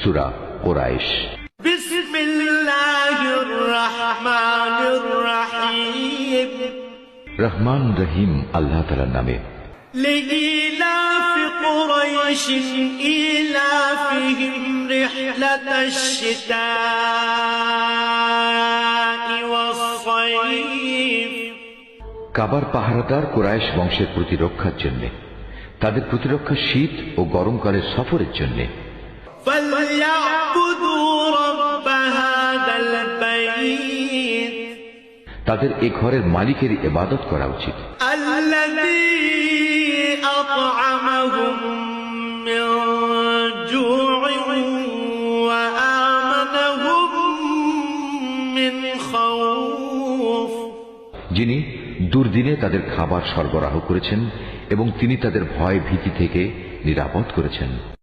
সূরা কুরাইশ। বিসমিল্লাহির রহমানির রহিম। রহমান রহিম আল্লাহ তাআলার নামে। লিইলাফি কুরাইশ ইলাফিহিম রিহলাতাশ শিতা'i ওয়াস-সাইফ। কাবার পাহারাদার কুরাইশ বংশের প্রতিরক্ষার জন্য, তাদের প্রতিরক্ষা শীত ও গরমকালের সফরের জন্য। তাদের এ ঘরের মালিকের ইবাদত করা উচিত, যিনি দুর্দিনে তাদের খাবার সরবরাহ করেছেন এবং তিনি তাদের ভয় ভীতি থেকে নিরাপদ করেছেন।